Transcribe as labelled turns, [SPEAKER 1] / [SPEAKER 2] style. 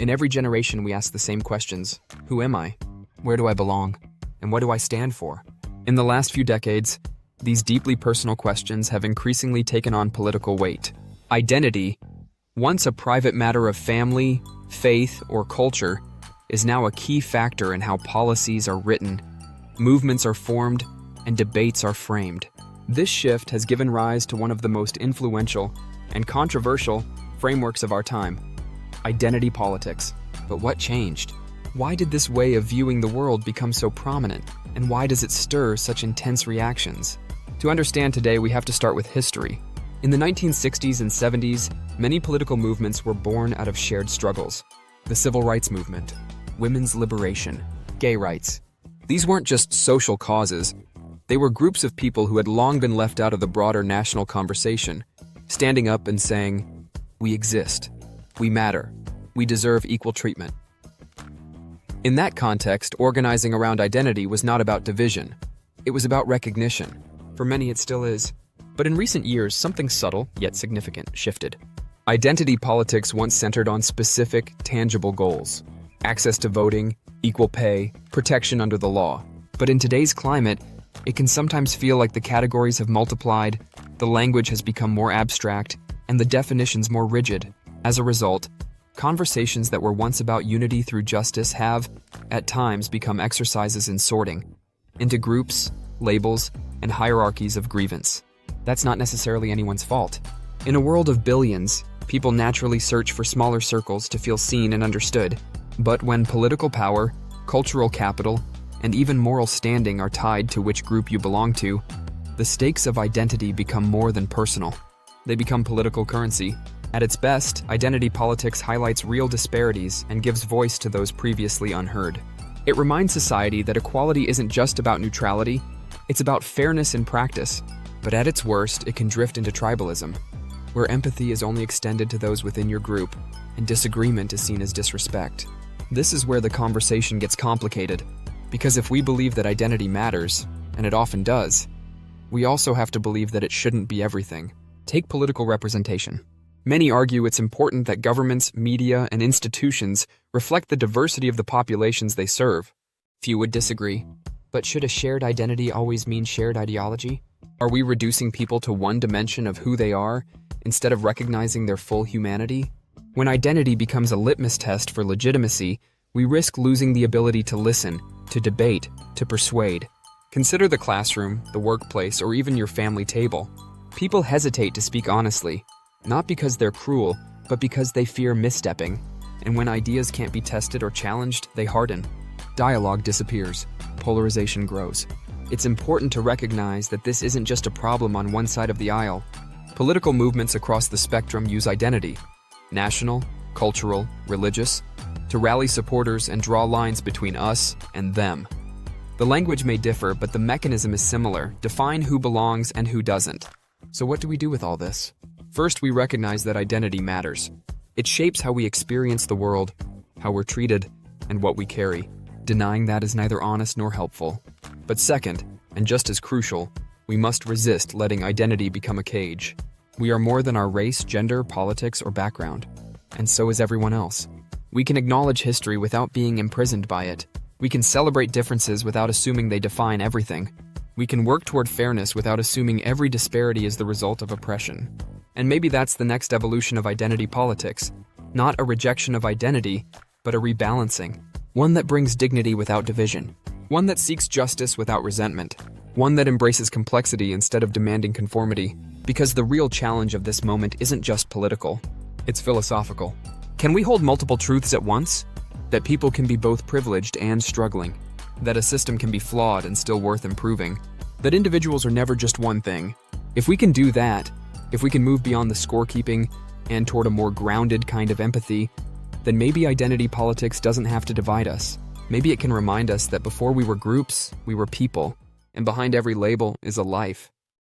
[SPEAKER 1] In every generation, we ask the same questions. Who am I? Where do I belong? And what do I stand for? In the last few decades, these deeply personal questions have increasingly taken on political weight. Identity, once a private matter of family, faith, or culture, is now a key factor in how policies are written, movements are formed, and debates are framed. This shift has given rise to one of the most influential and controversial frameworks of our time: identity politics. But what changed? Why did this way of viewing the world become so prominent? And why does it stir such intense reactions? To understand today, we have to start with history. In the 1960s and 70s, many political movements were born out of shared struggles. The civil rights movement, women's liberation, gay rights. These weren't just social causes. They were groups of people who had long been left out of the broader national conversation, standing up and saying, "We exist. We matter. We deserve equal treatment." In that context, organizing around identity was not about division. It was about recognition. For many, it still is. But in recent years, something subtle, yet significant, shifted. Identity politics once centered on specific, tangible goals: access to voting, equal pay, protection under the law. But in today's climate, it can sometimes feel like the categories have multiplied, the language has become more abstract, and the definitions more rigid. As a result, conversations that were once about unity through justice have, at times, become exercises in sorting into groups, labels, and hierarchies of grievance. That's not necessarily anyone's fault. In a world of billions, people naturally search for smaller circles to feel seen and understood. But when political power, cultural capital, and even moral standing are tied to which group you belong to, the stakes of identity become more than personal. They become political currency. At its best, identity politics highlights real disparities and gives voice to those previously unheard. It reminds society that equality isn't just about neutrality, it's about fairness in practice. But at its worst, it can drift into tribalism, where empathy is only extended to those within your group, and disagreement is seen as disrespect. This is where the conversation gets complicated, because if we believe that identity matters, and it often does, we also have to believe that it shouldn't be everything. Take political representation. Many argue it's important that governments, media, and institutions reflect the diversity of the populations they serve. Few would disagree. But should a shared identity always mean shared ideology? Are we reducing people to one dimension of who they are, instead of recognizing their full humanity? When identity becomes a litmus test for legitimacy, we risk losing the ability to listen, to debate, to persuade. Consider the classroom, the workplace, or even your family table. People hesitate to speak honestly, not because they're cruel, but because they fear misstepping. And when ideas can't be tested or challenged, they harden. Dialogue disappears. Polarization grows. It's important to recognize that this isn't just a problem on one side of the aisle. Political movements across the spectrum use identity, national, cultural, religious, to rally supporters and draw lines between us and them. The language may differ, but the mechanism is similar: define who belongs and who doesn't. So what do we do with all this? First, we recognize that identity matters. It shapes how we experience the world, how we're treated, and what we carry. Denying that is neither honest nor helpful. But second, and just as crucial, we must resist letting identity become a cage. We are more than our race, gender, politics, or background. And so is everyone else. We can acknowledge history without being imprisoned by it. We can celebrate differences without assuming they define everything. We can work toward fairness without assuming every disparity is the result of oppression. And maybe that's the next evolution of identity politics. Not a rejection of identity, but a rebalancing. One that brings dignity without division. One that seeks justice without resentment. One that embraces complexity instead of demanding conformity. Because the real challenge of this moment isn't just political, it's philosophical. Can we hold multiple truths at once? That people can be both privileged and struggling. That a system can be flawed and still worth improving. That individuals are never just one thing. If we can do that, if we can move beyond the scorekeeping and toward a more grounded kind of empathy, then maybe identity politics doesn't have to divide us. Maybe it can remind us that before we were groups, we were people, and behind every label is a life.